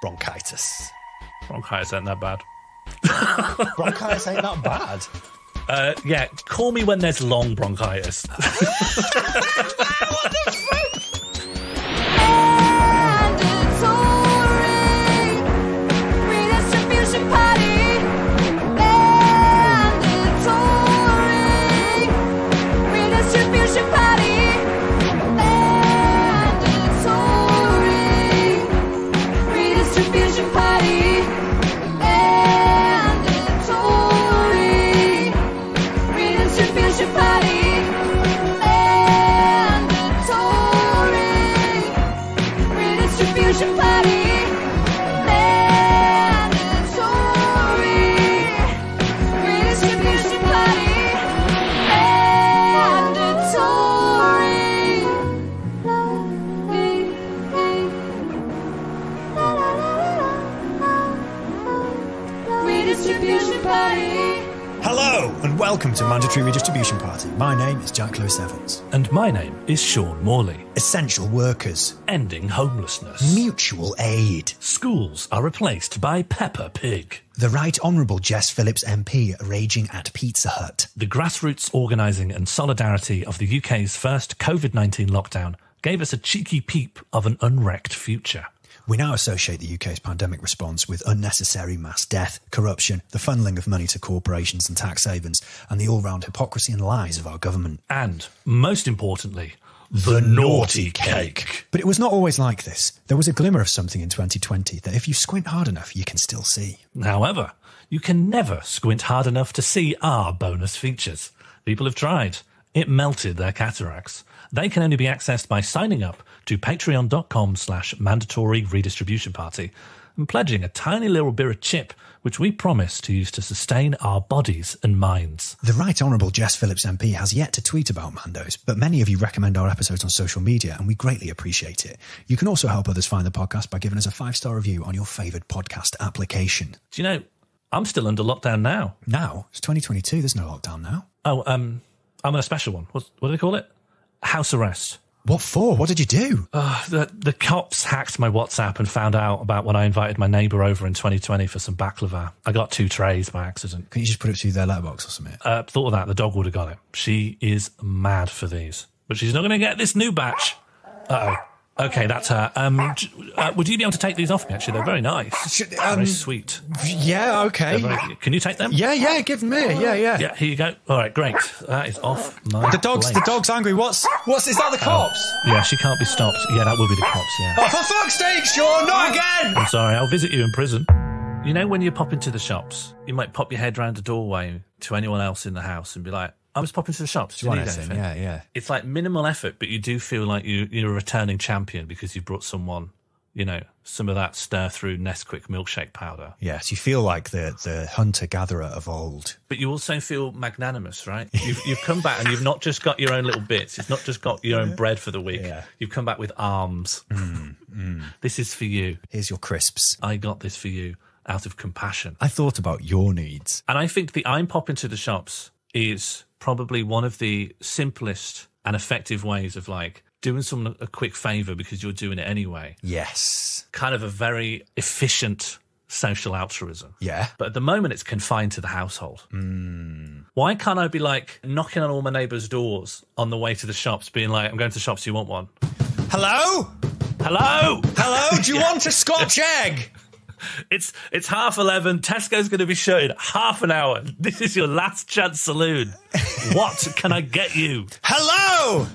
Bronchitis. Bronchitis ain't that bad. Bronchitis ain't that bad. Yeah, call me when there's long bronchitis. What the fuck? Redistribution party. Redistribution party. Redistribution party. Redistribution party. Redistribution party. Redistribution party. Redistribution party. Hello and welcome to Mandatory Redistribution Party. My name is Jack Lewis Evans. And my name is Sean Morley. Essential workers. Ending homelessness. Mutual aid. Schools are replaced by Peppa Pig. The Right Honourable Jess Phillips MP raging at Pizza Hut. The grassroots organising and solidarity of the UK's first COVID-19 lockdown gave us a cheeky peep of an unwrecked future. We now associate the UK's pandemic response with unnecessary mass death, corruption, the funneling of money to corporations and tax havens, and the all-round hypocrisy and lies of our government. And, most importantly, the naughty cake. But it was not always like this. There was a glimmer of something in 2020 that if you squint hard enough, you can still see. However, you can never squint hard enough to see our bonus features. People have tried. It melted their cataracts. They can only be accessed by signing up to patreon.com/mandatory redistribution party and pledging a tiny little bit of chip, which we promise to use to sustain our bodies and minds. The Right Honourable Jess Phillips MP has yet to tweet about Mandos, but many of you recommend our episodes on social media and we greatly appreciate it. You can also help others find the podcast by giving us a 5-star review on your favoured podcast application. Do you know, I'm still under lockdown now. Now? It's 2022, there's no lockdown now. Oh, I'm on a special one. What do they call it? House arrest. What for? What did you do? The cops hacked my WhatsApp and found out about when I invited my neighbour over in 2020 for some baklava. I got 2 trays by accident. Can you just put it through their letterbox or something? Thought of that. The dog would have got it. She is mad for these. But she's not going to get this new batch. Uh-oh. Okay, that's her. Would you be able to take these off me, actually? They're very nice. Very sweet. Yeah, okay. Can you take them? Yeah, give them here. Yeah. Yeah, here you go. All right, great. That is off my The dog's angry. What's, is that the cops? Yeah, she can't be stopped. Yeah, that will be the cops, yeah. Oh, for fuck's sake, Sean, not again! I'm sorry, I'll visit you in prison. You know, when you pop into the shops, you might pop your head round the doorway to anyone else in the house and be like, I was popping to the shops. Do you need anything? Yeah. It's like minimal effort, but you do feel like you're a returning champion because you've brought someone, you know, some of that stir-through Nesquik milkshake powder. Yes, you feel like the hunter-gatherer of old. But you also feel magnanimous, right? You've come back and you've not just got your own little bits. It's not just got your own bread for the week. Yeah. You've come back with arms. This is for you. Here's your crisps. I got this for you out of compassion. I thought about your needs. And I think the I'm popping to the shops is probably one of the simplest and effective ways of like doing someone a quick favour because you're doing it anyway. Yes. Kind of a very efficient social altruism. Yeah. But at the moment it's confined to the household. Why can't I be like knocking on all my neighbours' doors on the way to the shops being like, I'm going to the shops, do you want one? Hello? Hello? Do you want a Scotch egg? It's 11:30. Tesco's going to be shut in half an hour. This is your last chance saloon. What can I get you? Hello?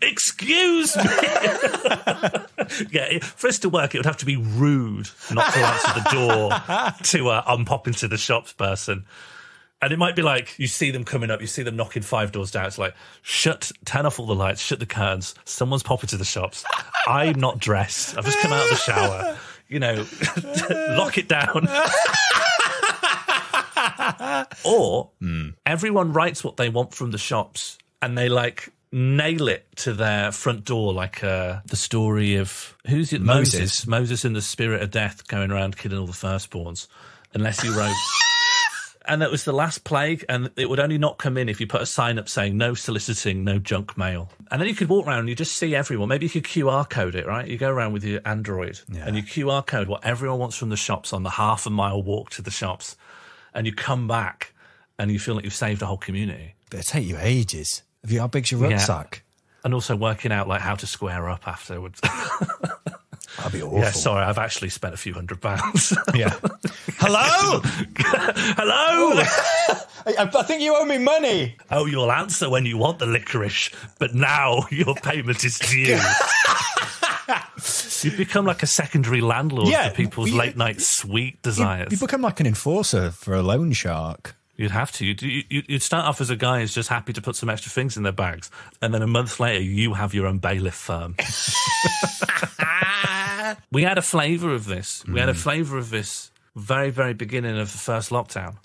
Excuse me. Yeah, for us to work, it would have to be rude not to answer the door to I'm popping to the shops person. And it might be like, you see them coming up, you see them knocking 5 doors down. It's like, turn off all the lights, shut the curtains. Someone's popping to the shops. I'm not dressed. I've just come out of the shower. You know, lock it down. Or everyone writes what they want from the shops and they like nail it to their front door, like the story of who's it? Moses in the spirit of death going around killing all the firstborns. Unless you wrote And that was the last plague, and it would only not come in if you put a sign up saying no soliciting, no junk mail. And then you could walk around and you just see everyone. Maybe you could QR code it, right? You go around with your Android and you QR code what everyone wants from the shops on the half-a-mile walk to the shops. And you come back and you feel like you've saved a whole community. But it'll take you ages. How big's your rucksack? And also working out like how to square up afterwards. That'd be awful. Yeah, sorry, I've actually spent a few £100. Yeah. Hello? Hello? I think you owe me money. Oh, you'll answer when you want the licorice, but now your payment is due. You become like a secondary landlord for people's late-night sweet desires. You become like an enforcer for a loan shark. You'd have to. You'd start off as a guy who's just happy to put some extra things in their bags, and then a month later, you have your own bailiff firm. We had a flavour of this. We had a flavour of this very, very beginning of the first lockdown.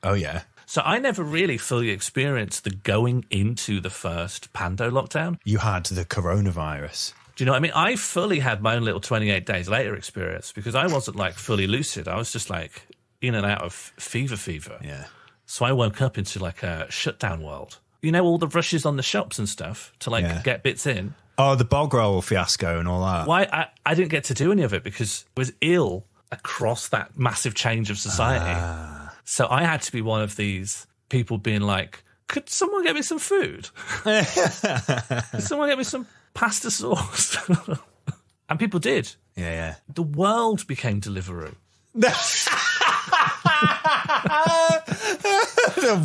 Oh, yeah. So I never really fully experienced the going into the first Pando lockdown. You had the coronavirus. Do you know what I mean? I fully had my own little 28 days later experience because I wasn't like fully lucid. I was just like in and out of fever. Yeah. So I woke up into like a shutdown world. You know, all the rushes on the shops and stuff to like get bits in. Oh, the bog roll fiasco and all that. Why? I didn't get to do any of it because I was ill across that massive change of society. So I had to be one of these people being like, could someone get me some food? Could someone get me some pasta sauce? And people did. Yeah. The world became Deliveroo.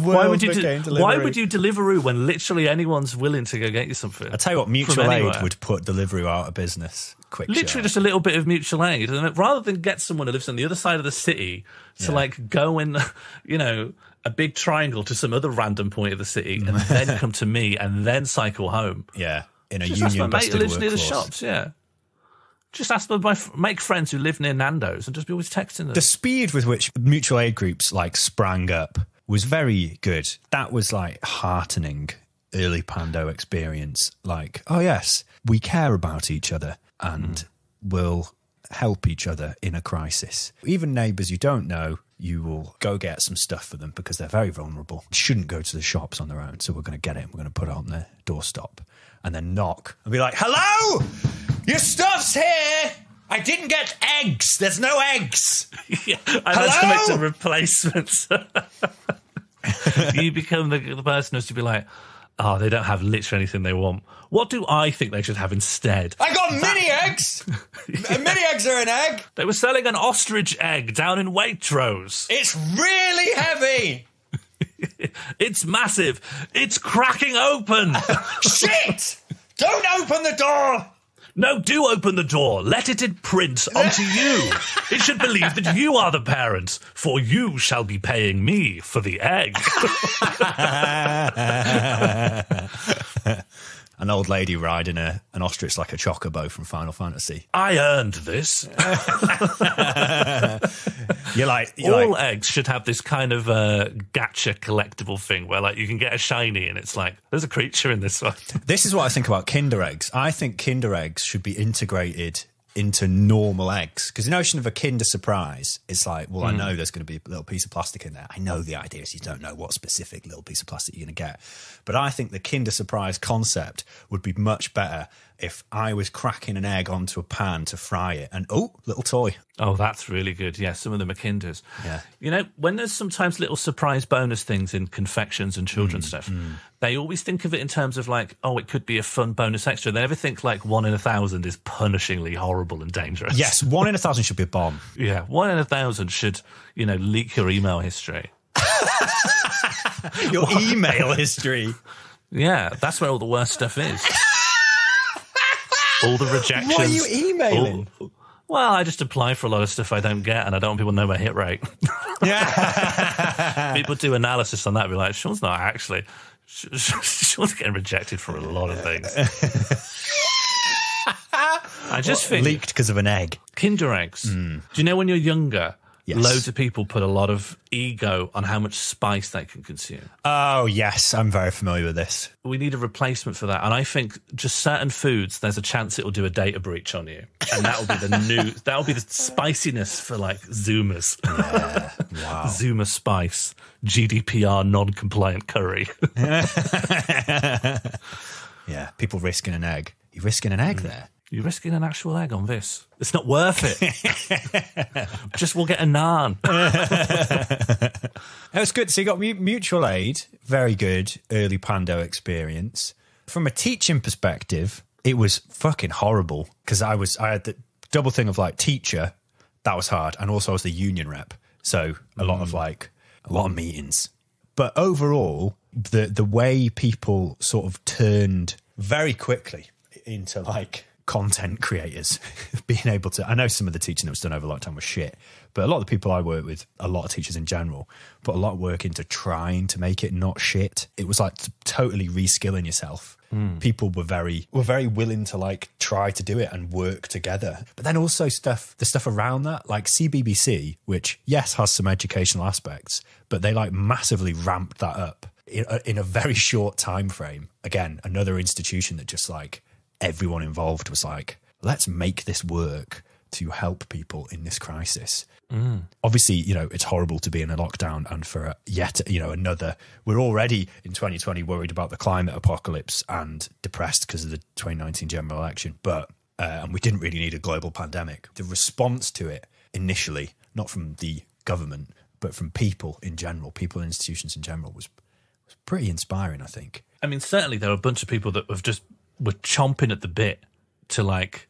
Why would you Deliveroo when literally anyone's willing to go get you something? I tell you what, mutual aid would put Deliveroo out of business. Literally just a little bit of mutual aid, and rather than get someone who lives on the other side of the city to like go in, you know, a big triangle to some other random point of the city, and then come to me and then cycle home. Yeah, in a just union ask my mate who lives near the workforce. shops. Yeah. Just ask them, make friends who live near Nando's and just be always texting them. The speed with which mutual aid groups like sprang up was very good. That was like heartening early Pando experience. Like, oh yes, we care about each other and will help each other in a crisis. Even neighbours you don't know, you will go get some stuff for them because they're very vulnerable. Shouldn't go to the shops on their own, so we're going to get it and we're going to put it on their doorstep and then knock and be like, hello! Your stuff's here! I didn't get eggs! There's no eggs! Yeah, I had to make some replacements. You become the person who has to be like, oh, they don't have literally anything they want. What do I think they should have instead? I got mini eggs! Mini eggs are an egg! They were selling an ostrich egg down in Waitrose. It's really heavy! It's massive. It's cracking open. Shit! Don't open the door! No, do open the door. Let it imprint onto you. It should believe that you are the parent, for you shall be paying me for the egg. An old lady riding an ostrich like a chocobo from Final Fantasy. I earned this. You're like all eggs should have this kind of gacha collectible thing where like you can get a shiny and it's like there's a creature in this one. This is what I think about Kinder eggs. I think Kinder eggs should be integrated into normal eggs because the notion of a Kinder Surprise, it's like, well, I know there's going to be a little piece of plastic in there. I know the idea is you don't know what specific little piece of plastic you're going to get, but I think the Kinder Surprise concept would be much better if I was cracking an egg onto a pan to fry it and little toy. Oh, that's really good. Yeah, some of them are Kinders. Yeah. You know, when there's sometimes little surprise bonus things in confections and children's stuff, they always think of it in terms of like, oh, it could be a fun bonus extra. They never think like 1 in 1,000 is punishingly horrible and dangerous. Yes, 1 in 1,000 should be a bomb. Yeah, 1 in 1,000 should, you know, leak your email history. Your email history. Yeah, that's where all the worst stuff is. All the rejections. What are you emailing? Well, I just apply for a lot of stuff I don't get, and I don't want people to know my hit rate. Yeah. People do analysis on that and be like, Sean's not actually... Sean's getting rejected for a lot of things. I just think... Leaked because of an egg. Kinder eggs. Do you know when you're younger Yes. Loads of people put a lot of ego on how much spice they can consume. Oh, yes. I'm very familiar with this. We need a replacement for that. And I think just certain foods, there's a chance it will do a data breach on you. And that'll be that'll be the spiciness for like Zoomers. Yeah. Wow. Zoomer spice, GDPR non-compliant curry. Yeah. People risking an egg. You're risking an egg there. You're risking an actual egg on this. It's not worth it. Just we'll get a naan. That's good. So you got mutual aid. Very good early Pando experience. From a teaching perspective, it was fucking horrible because I had the double thing of like teacher. That was hard. And also I was the union rep. So a lot of meetings. But overall, the way people sort of turned very quickly into like content creators, being able to, I know some of the teaching that was done over lockdown was shit, but a lot of the people I work with, a lot of teachers in general, put a lot of work into trying to make it not shit. It was like totally reskilling yourself. People were very willing to like try to do it and work together. But then also the stuff around that, like CBBC, which yes has some educational aspects, but they like massively ramped that up in a very short time frame. Again, another institution that just like everyone involved was like, let's make this work to help people in this crisis. Obviously, you know, it's horrible to be in a lockdown and for yet, you know, another, we're already in 2020 worried about the climate apocalypse and depressed because of the 2019 general election. But, and we didn't really need a global pandemic. The response to it initially, not from the government, but from people in general, people and institutions in general was pretty inspiring, I think. I mean, certainly there are a bunch of people that were chomping at the bit to like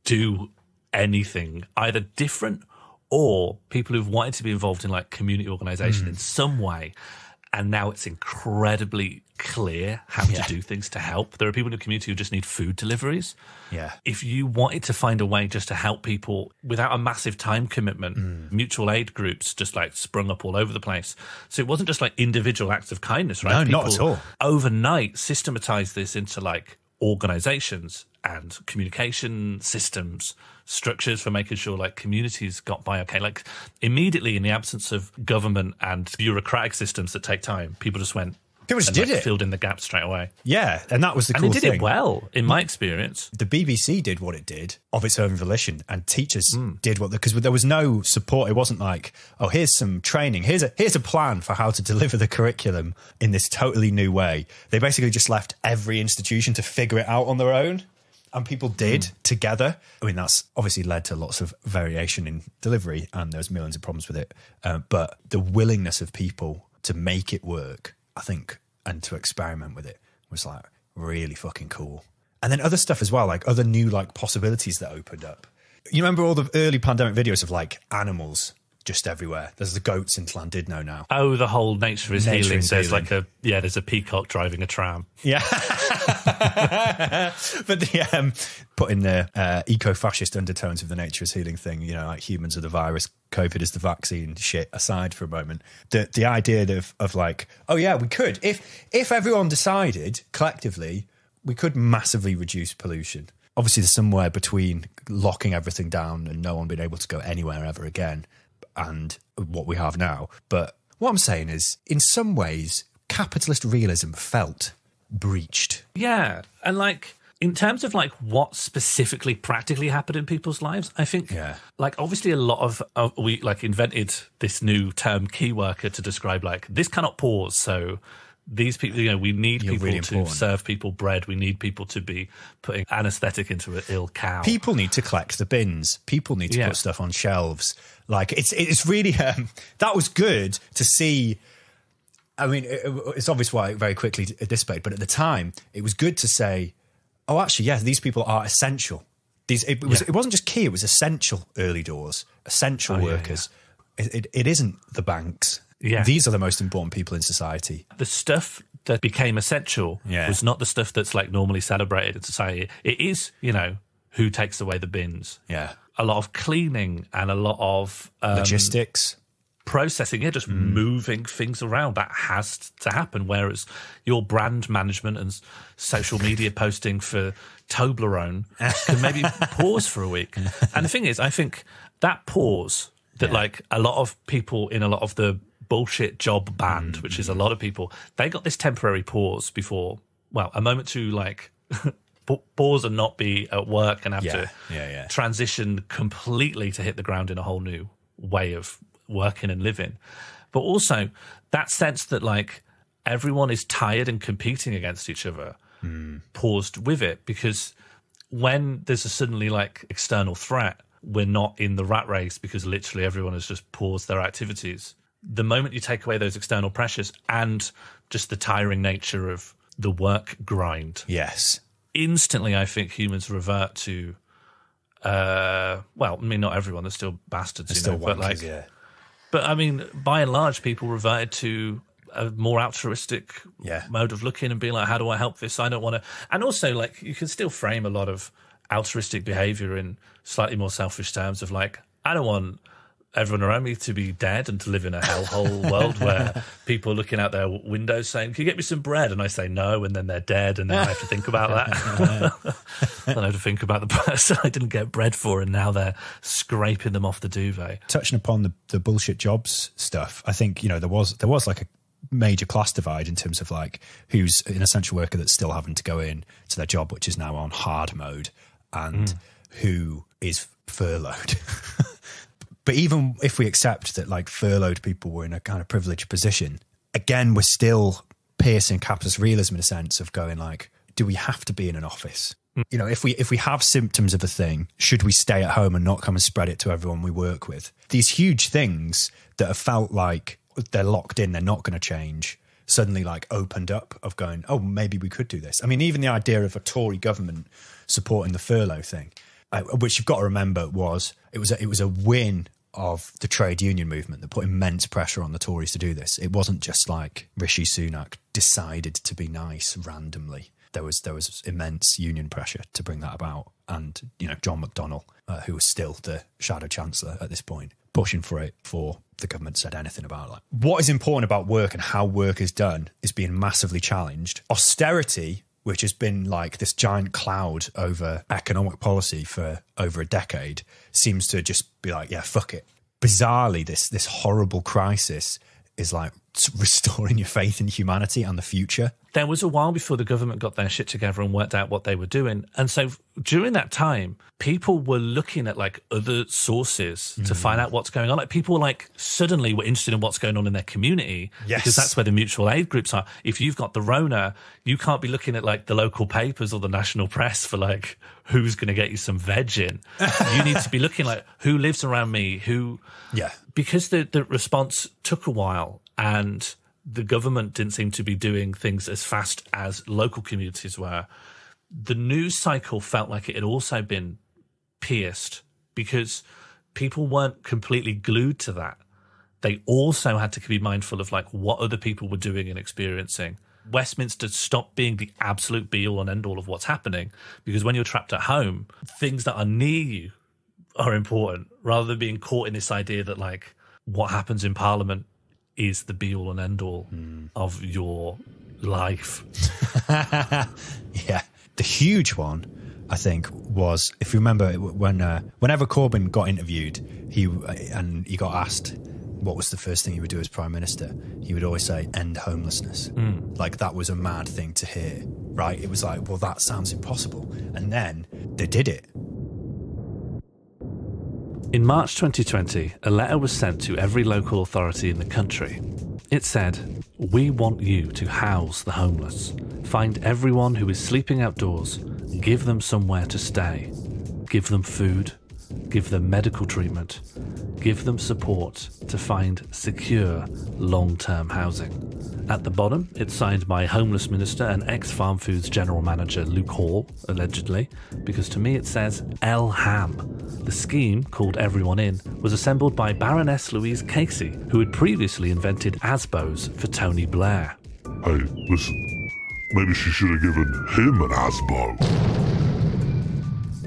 do anything either different or people who've wanted to be involved in like community organisation in some way. And now it's incredibly clear how to do things to help. There are people in the community who just need food deliveries. Yeah. If you wanted to find a way just to help people without a massive time commitment, mutual aid groups just like sprung up all over the place. So it wasn't just like individual acts of kindness, right? No, People not at all. overnight systematized this into like organizations and communication systems, structures for making sure like communities got by okay. Like immediately in the absence of government and bureaucratic systems that take time, people just went People just did it. Filled in the gaps straight away. Yeah, and that was the cool thing. And it did it well, in my experience. The BBC did what it did of its own volition, and teachers did what, because there was no support. It wasn't like, oh, here's some training. Here's a plan for how to deliver the curriculum in this totally new way. They basically just left every institution to figure it out on their own. And people did together. I mean, that's obviously led to lots of variation in delivery, and there's millions of problems with it. But the willingness of people to make it work, I think, and to experiment with it was like really fucking cool. And then other stuff as well, like other new like possibilities that opened up. You remember all the early pandemic videos of like animals just everywhere? There's the goats in Llandudno now. Oh, the whole nature is healing. There's like there's a peacock driving a tram. Yeah. But the putting the eco-fascist undertones of the nature is healing thing, you know, like humans are the virus, COVID is the vaccine shit aside for a moment. The idea of like, oh yeah, we could, if everyone decided collectively, we could massively reduce pollution. Obviously there's somewhere between locking everything down and no one being able to go anywhere ever again and what we have now. But what I'm saying is, in some ways, capitalist realism felt breached. Yeah. And like, in terms of like what specifically practically happened in people's lives, I think like obviously a lot of we like invented this new term key worker to describe like this cannot pause. So these people, you know, we need people really to serve people bread. We need people to be putting anaesthetic into an ill cow. People need to collect the bins. People need to put stuff on shelves. Like it's really that was good to see. I mean, it's obvious why it very quickly dissipated, but at the time, it was good to say, oh, actually, yes, these people are essential. It wasn't just key, it was essential early doors, essential workers. Yeah. It isn't the banks. Yeah. These are the most important people in society. The stuff that became essential was not the stuff that's like normally celebrated in society. It is, you know, who takes away the bins. Yeah. A lot of cleaning and a lot of logistics. Processing, just moving things around. That has to happen. Whereas your brand management and social media posting for Toblerone can maybe pause for a week. And the thing is, I think that pause That like a lot of people in a lot of the bullshit job band, which is a lot of people, they got this temporary pause before, well, a moment to like pause and not be at work and have to transition completely to hit the ground in a whole new way of working and living. But also that sense that like everyone is tired and competing against each other paused with it, because when there's a suddenly like external threat, we're not in the rat race because literally everyone has just paused their activities. The moment you take away those external pressures and just the tiring nature of the work grind, instantly I think humans revert to well, I mean, not everyone, there's still bastards, There's you know, still but wankers, like but I mean, by and large, people reverted to a more altruistic mode of looking and being like, how do I help this? I don't want to. And also, like, you can still frame a lot of altruistic behavior in slightly more selfish terms of like, I don't want everyone around me to be dead and to live in a hellhole world where people are looking out their windows saying, can you get me some bread? And I say no, and then they're dead, and then I have to think about that. Then I have to think about the person I didn't get bread for, and now they're scraping them off the duvet. Touching upon the bullshit jobs stuff, I think, you know, there was like a major class divide in terms of like who's an essential worker that's still having to go in to their job, which is now on hard mode, and who is furloughed. But even if we accept that like furloughed people were in a kind of privileged position, again, we're still piercing capitalist realism in a sense of going like, do we have to be in an office? You know, if we have symptoms of a thing, should we stay at home and not come and spread it to everyone we work with? These huge things that have felt like they're locked in, they're not going to change, suddenly like opened up of going, oh, maybe we could do this. I mean, even the idea of a Tory government supporting the furlough thing, which you've got to remember it was a win of the trade union movement that put immense pressure on the Tories to do this. It wasn't just like Rishi Sunak decided to be nice randomly. There was immense union pressure to bring that about. And, you know, John McDonnell, who was still the shadow chancellor at this point, pushing for it before the government said anything about it. What is important about work and how work is done is being massively challenged. Austerity, which has been like this giant cloud over economic policy for over a decade, seems to just be like, yeah, fuck it. Bizarrely, this horrible crisis is like restoring your faith in humanity and the future. There was a while before the government got their shit together and worked out what they were doing. And so during that time, people were looking at like other sources to find out what's going on. Like people like suddenly were interested in what's going on in their community, because that's where the mutual aid groups are. If you've got the Rona, you can't be looking at like the local papers or the national press for like who's going to get you some veg in. You need to be looking like who lives around me, because the response took a while and the government didn't seem to be doing things as fast as local communities were. The news cycle felt like it had also been pierced because people weren't completely glued to that. They also had to be mindful of like what other people were doing and experiencing. Westminster stopped being the absolute be-all and end-all of what's happening, because when you're trapped at home, things that are near you are important, rather than being caught in this idea that like what happens in Parliament is the be-all and end-all of your life. Yeah. The huge one, I think, was, if you remember, whenever Corbyn got interviewed, he got asked what was the first thing he would do as Prime Minister, he would always say, end homelessness. Like, that was a mad thing to hear, right? It was like, well, that sounds impossible. And then they did it. In March 2020, a letter was sent to every local authority in the country. It said, "We want you to house the homeless. Find everyone who is sleeping outdoors, give them somewhere to stay. Give them food, give them medical treatment, give them support to find secure, long-term housing." At the bottom, it's signed by Homeless Minister and ex-Farm Foods General Manager Luke Hall, allegedly, because to me it says El Ham. The scheme, called Everyone In, was assembled by Baroness Louise Casey, who had previously invented Asbos for Tony Blair. Hey, listen, maybe she should have given him an Asbo.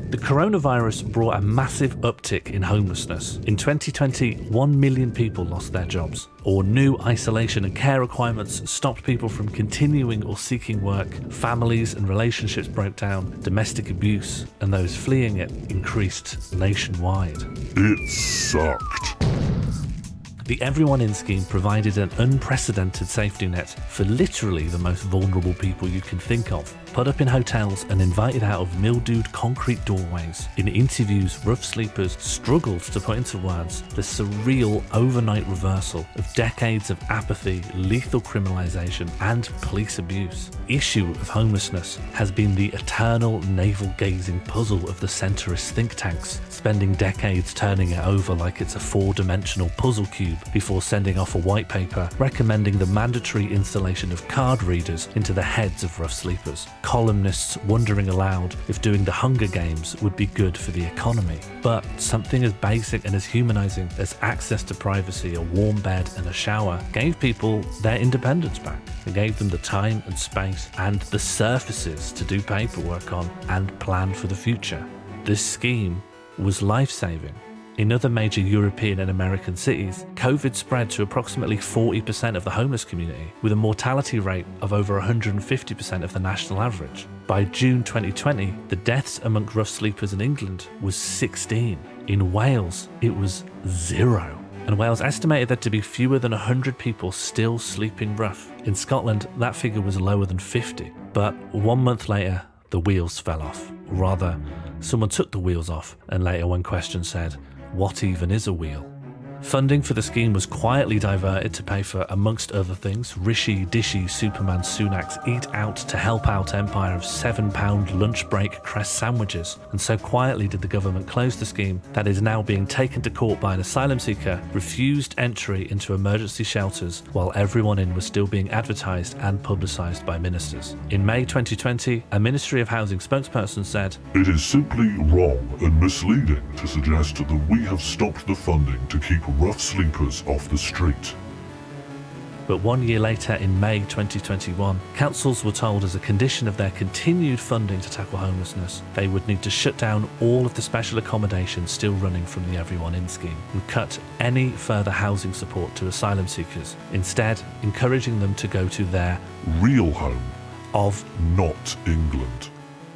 The coronavirus brought a massive uptick in homelessness. In 2020, 1 million people lost their jobs, or new isolation and care requirements stopped people from continuing or seeking work, families and relationships broke down, domestic abuse and those fleeing it increased nationwide. It sucked. The Everyone In scheme provided an unprecedented safety net for literally the most vulnerable people you can think of, put up in hotels and invited out of mildewed concrete doorways. In interviews, rough sleepers struggled to put into words the surreal overnight reversal of decades of apathy, lethal criminalisation and police abuse. Issue of homelessness has been the eternal navel-gazing puzzle of the centrist think tanks, spending decades turning it over like it's a four-dimensional puzzle cube before sending off a white paper recommending the mandatory installation of card readers into the heads of rough sleepers. Columnists wondering aloud if doing the Hunger Games would be good for the economy. But something as basic and as humanising as access to privacy, a warm bed and a shower gave people their independence back. It gave them the time and space and the surfaces to do paperwork on and plan for the future. This scheme was life-saving. In other major European and American cities, COVID spread to approximately 40% of the homeless community, with a mortality rate of over 150% of the national average. By June 2020, the deaths among rough sleepers in England was 16. In Wales, it was 0. And Wales estimated there to be fewer than 100 people still sleeping rough. In Scotland, that figure was lower than 50. But 1 month later, the wheels fell off. Rather, someone took the wheels off, and later when questioned said, "What even is a wheel?" Funding for the scheme was quietly diverted to pay for, amongst other things, Rishi Dishy Superman Sunak's Eat Out to Help Out empire of £7 lunch break crest sandwiches. And so quietly did the government close the scheme that is now being taken to court by an asylum seeker, refused entry into emergency shelters while Everyone In was still being advertised and publicised by ministers. In May 2020, a Ministry of Housing spokesperson said, "It is simply wrong and misleading to suggest that we have stopped the funding to keep rough sleepers off the street." But 1 year later, in May 2021, councils were told as a condition of their continued funding to tackle homelessness, they would need to shut down all of the special accommodation still running from the Everyone In scheme and cut any further housing support to asylum seekers, instead encouraging them to go to their real home, of not England.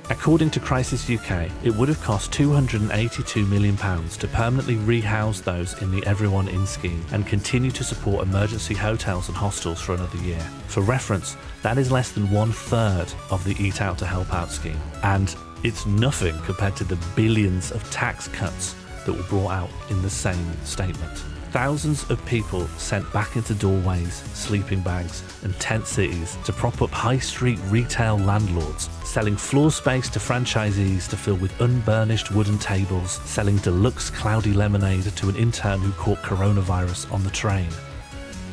According to Crisis UK, it would have cost £282 million to permanently rehouse those in the Everyone In scheme and continue to support emergency hotels and hostels for another year. For reference, that is less than 1/3 of the Eat Out to Help Out scheme, and it's nothing compared to the billions of tax cuts that were brought out in the same statement. Thousands of people sent back into doorways, sleeping bags and tent cities to prop up high street retail landlords, selling floor space to franchisees to fill with unburnished wooden tables, selling deluxe cloudy lemonade to an intern who caught coronavirus on the train.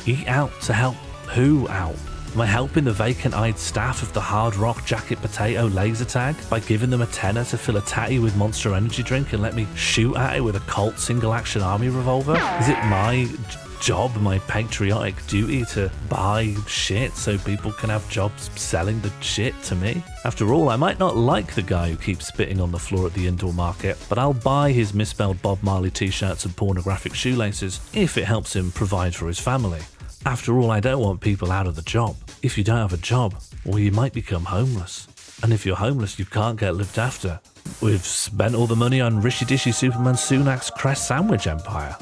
Eat out to help who out? Am I helping the vacant-eyed staff of the Hard Rock Jacket Potato laser tag by giving them a tenner to fill a tatty with Monster Energy drink and let me shoot at it with a Colt single-action army revolver? Is it my job, my patriotic duty to buy shit so people can have jobs selling the shit to me? After all, I might not like the guy who keeps spitting on the floor at the indoor market, but I'll buy his misspelled Bob Marley t-shirts and pornographic shoelaces if it helps him provide for his family. After all, I don't want people out of the job. If you don't have a job, well, you might become homeless. And if you're homeless, you can't get looked after. We've spent all the money on Rishi Dishy Superman Sunak's crest sandwich empire.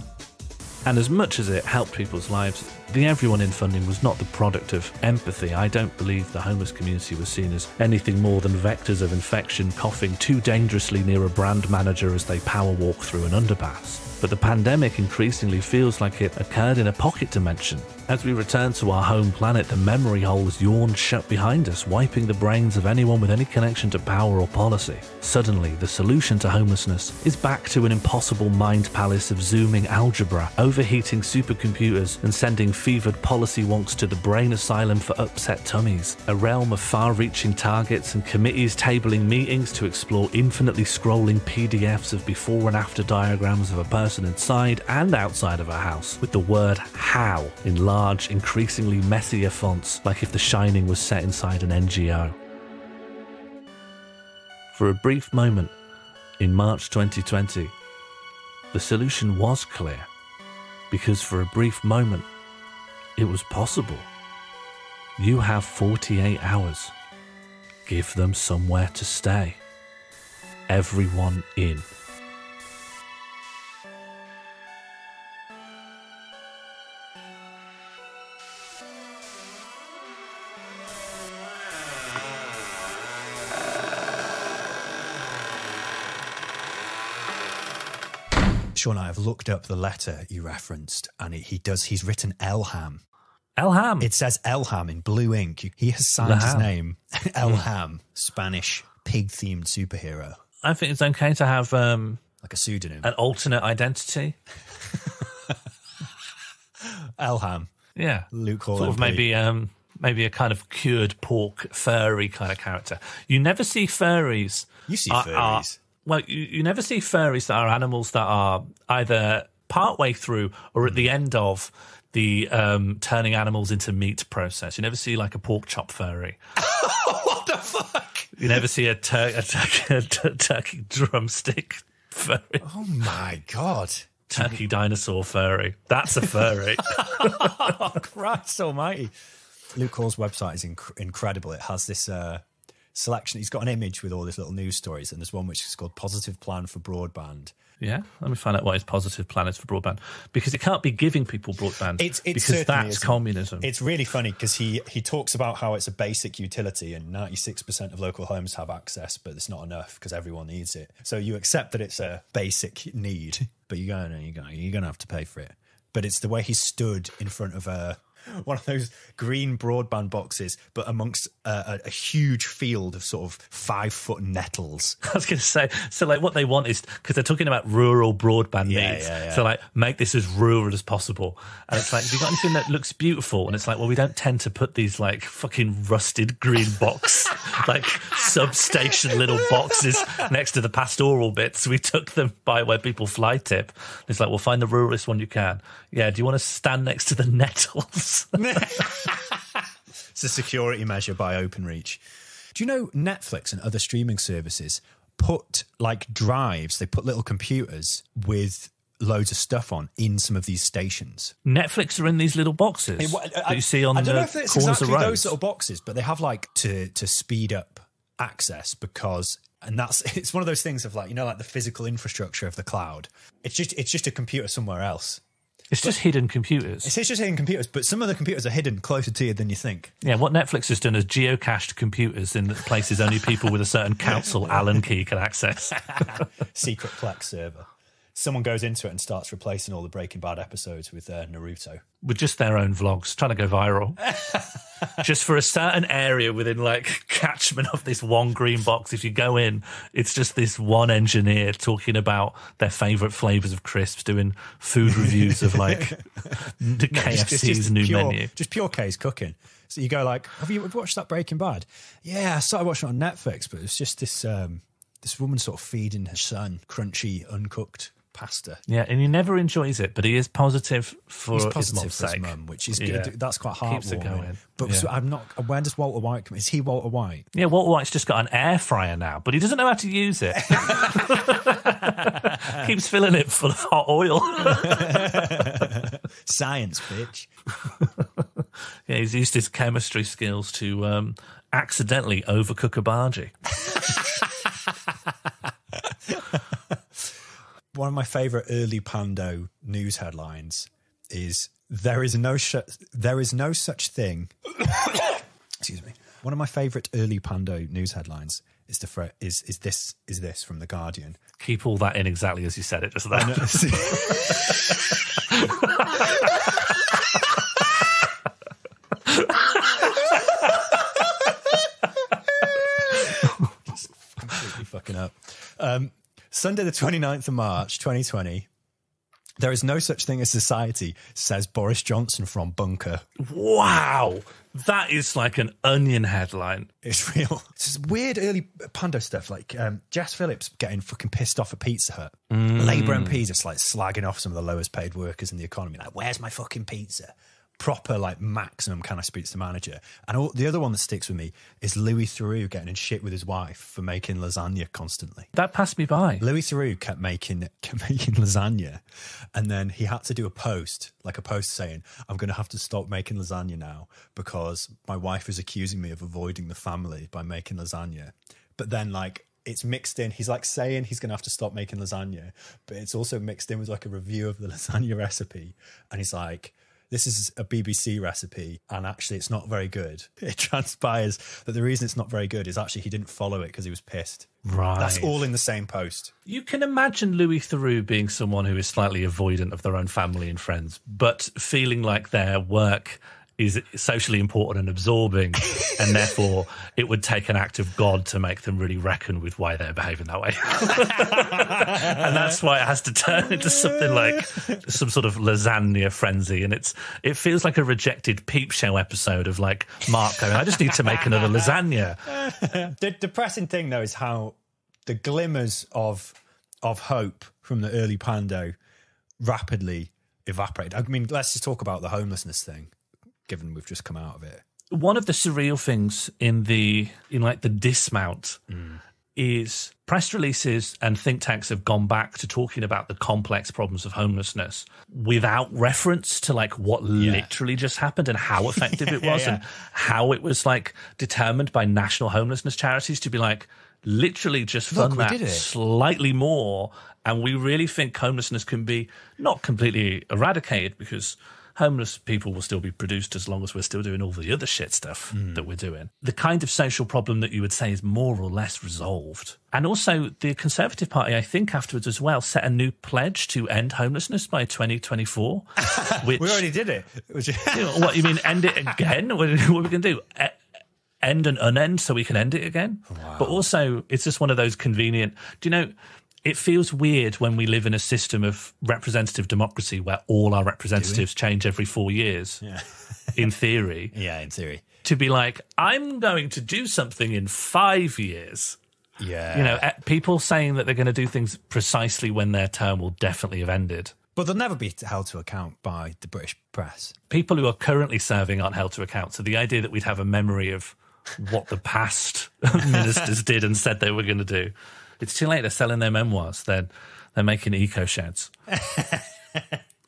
And as much as it helped people's lives, the Everyone In funding was not the product of empathy. I don't believe the homeless community was seen as anything more than vectors of infection coughing too dangerously near a brand manager as they power walk through an underpass. But the pandemic increasingly feels like it occurred in a pocket dimension. As we return to our home planet, the memory holes yawned shut behind us, wiping the brains of anyone with any connection to power or policy. Suddenly, the solution to homelessness is back to an impossible mind palace of zooming algebra, overheating supercomputers, and sending fevered policy wonks to the brain asylum for upset tummies. A realm of far-reaching targets and committees tabling meetings to explore infinitely scrolling PDFs of before and after diagrams of a person inside and outside of a house, with the word "how" in large, increasingly messier fonts, like if The Shining was set inside an NGO. For a brief moment, in March 2020, the solution was clear, because for a brief moment, it was possible. You have 48 hours. Give them somewhere to stay. Everyone in. Sean, I've looked up the letter you referenced, and he's written Elham. Elham. It says Elham in blue ink. He has signed his name. Elham, Spanish pig-themed superhero. I think it's okay to have like a pseudonym. an alternate identity. Elham. Yeah. Luke Hall Sort of MP. maybe a kind of cured pork furry kind of character. You never see furries. You see furries. Well, you never see furries that are animals that are either partway through or at the end of the turning animals into meat process. You never see like a pork chop furry. What the fuck? You never see a turkey drumstick furry. Oh my God. Turkey dinosaur furry. That's a furry. Oh, Christ almighty. Luke Hall's website is incredible. It has this selection. He's got an image with all these little news stories, and there's one which is called Positive Plan for Broadband. Yeah, let me find out what his positive plan is for broadband, because it can't be giving people broadband because that's communism. It's really funny because he talks about how it's a basic utility and 96% of local homes have access, but it's not enough because everyone needs it. So you accept that it's a basic need, but you're going to have to pay for it. But it's the way he stood in front of one of those green broadband boxes, but amongst a huge field of sort of 5-foot nettles. I was going to say, so like what they want is, because they're talking about rural broadband needs, so like make this as rural as possible. And it's like, have you got anything that looks beautiful? And it's like, well, we don't tend to put these like fucking rusted green box, like substation little boxes next to the pastoral bits. We took them by where people fly tip. It's like, well, find the ruralist one you can. Yeah, do you want to stand next to the nettles? It's a security measure by OpenReach. Do you know Netflix and other streaming services put like drives, they put little computers with loads of stuff on in some of these stations? Netflix are in these little boxes that you see on the I don't know if it's corners exactly of roads. those little boxes, but they have like to speed up access because, and it's one of those things of like, you know, like the physical infrastructure of the cloud. It's just a computer somewhere else. It's just hidden computers. It's just hidden computers, but some of the computers are hidden closer to you than you think. Yeah, what Netflix has done is geocached computers in places only people with a certain council Allen key can access. Secret Plex server. Someone goes into it and starts replacing all the Breaking Bad episodes with Naruto. With just their own vlogs, trying to go viral. Just for a certain area within like catchment of this one green box. If you go in, it's just this one engineer talking about their favourite flavours of crisps, doing food reviews of like the KFC's new menu. Just pure K's cooking. So you go like, have you watched that Breaking Bad? Yeah, I started watching it on Netflix, but it's just this this woman sort of feeding her son crunchy, uncooked pasta. Yeah, and he never enjoys it, but he is positive for He's his positive mom's for his sake. mum, which is good. That's quite heartwarming. Keeps it going. But so I'm not. Where does Walter White come? Is he Walter White? Yeah, Walter White's just got an air fryer now, but he doesn't know how to use it. Keeps filling it full of hot oil. Science, bitch. Yeah, he's used his chemistry skills to accidentally overcook a bargee. One of my favourite early Pando news headlines is there is no such thing. Excuse me. One of my favourite early Pando news headlines is this from The Guardian. Keep all that in exactly as you said it just then. Just completely fucking up. Sunday the 29th of March 2020. There is no such thing as society, says Boris Johnson from Bunker. Wow. That is like an Onion headline. It's real. It's just weird early Pando stuff, like Jess Phillips getting fucking pissed off at Pizza Hut. Labour MPs just like slagging off some of the lowest paid workers in the economy. Like, where's my fucking pizza? Proper like maximum can I speak to the manager. And the other one that sticks with me is Louis Theroux getting in shit with his wife for making lasagna constantly. That passed me by. Louis Theroux kept making lasagna, and then he had to do a post saying, I'm going to have to stop making lasagna now because my wife is accusing me of avoiding the family by making lasagna. But then like it's mixed in, he's like saying he's going to have to stop making lasagna, but it's also mixed in with like a review of the lasagna recipe. And he's like, this is a BBC recipe and actually it's not very good. It transpires that the reason it's not very good is actually he didn't follow it because he was pissed. Right. That's all in the same post. You can imagine Louis Theroux being someone who is slightly avoidant of their own family and friends, but feeling like their work is socially important and absorbing, and therefore it would take an act of God to make them really reckon with why they're behaving that way. And that's why it has to turn into something like some sort of lasagna frenzy. And it feels like a rejected Peep Show episode of like Mark going, I just need to make another lasagna. The depressing thing, though, is how the glimmers of hope from the early Pando rapidly evaporated. I mean, let's just talk about the homelessness thing, given we've just come out of it. One of the surreal things in the dismount is press releases and think tanks have gone back to talking about the complex problems of homelessness without reference to like what literally just happened and how effective it was and how it was like determined by national homelessness charities to be like, literally just fund that slightly more. And we really think homelessness can be not completely eradicated, because homeless people will still be produced as long as we're still doing all the other shit stuff that we're doing. The kind of social problem that you would say is more or less resolved. And also the Conservative Party, I think afterwards as well, set a new pledge to end homelessness by 2024. Which, we already did it. What, you mean end it again? What are we going to do? End and unend so we can end it again? Wow. But also, it's just one of those convenient... Do you know... It feels weird when we live in a system of representative democracy where all our representatives change every 4 years, in theory. Yeah, in theory. To be like, I'm going to do something in 5 years. Yeah. You know, people saying that they're going to do things precisely when their term will definitely have ended. But they'll never be held to account by the British press. People who are currently serving aren't held to account. So the idea that we'd have a memory of what the past ministers did and said they were going to do. It's too late. They're selling their memoirs. They're making eco sheds.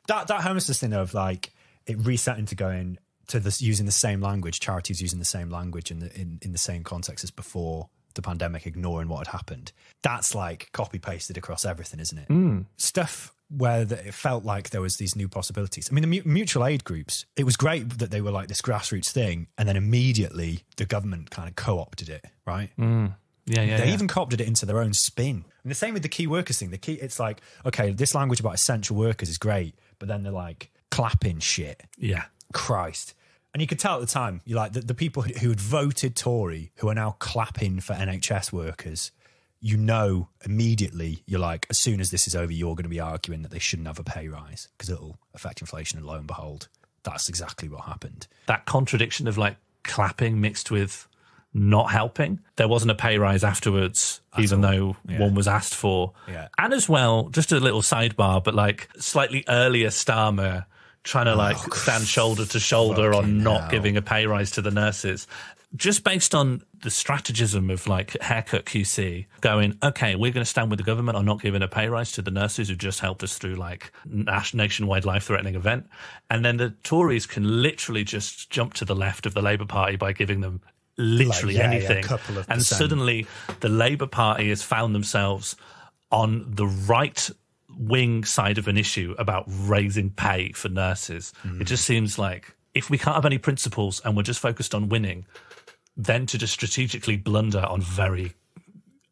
that homelessness thing of like it reset into going to this using the same language, charities using the same language in the same context as before the pandemic, ignoring what had happened. That's like copy pasted across everything, isn't it? Stuff where it felt like there was these new possibilities. I mean, the mutual aid groups. It was great that they were like this grassroots thing, and then immediately the government kind of co-opted it, right? They even co-opted it into their own spin. And the same with the key workers thing. It's like, okay, this language about essential workers is great, but then they're like clapping shit. Yeah. Christ. And you could tell at the time, you're like, the people who had voted Tory, who are now clapping for NHS workers, you know immediately, you're like, as soon as this is over, you're going to be arguing that they shouldn't have a pay rise because it'll affect inflation. And lo and behold, that's exactly what happened. That contradiction of like clapping mixed with not helping. There wasn't a pay rise afterwards, even though one was asked for. Yeah. And as well, just a little sidebar, but like slightly earlier Starmer trying to stand shoulder to shoulder on not giving a pay rise to the nurses. Just based on the strategism of like Haircut QC going, okay, we're going to stand with the government on not giving a pay rise to the nurses who just helped us through like nationwide life-threatening event. And then the Tories can literally just jump to the left of the Labour Party by giving them literally anything. And suddenly the Labour Party has found themselves on the right wing side of an issue about raising pay for nurses. It just seems like if we can't have any principles and we're just focused on winning, then to just strategically blunder on very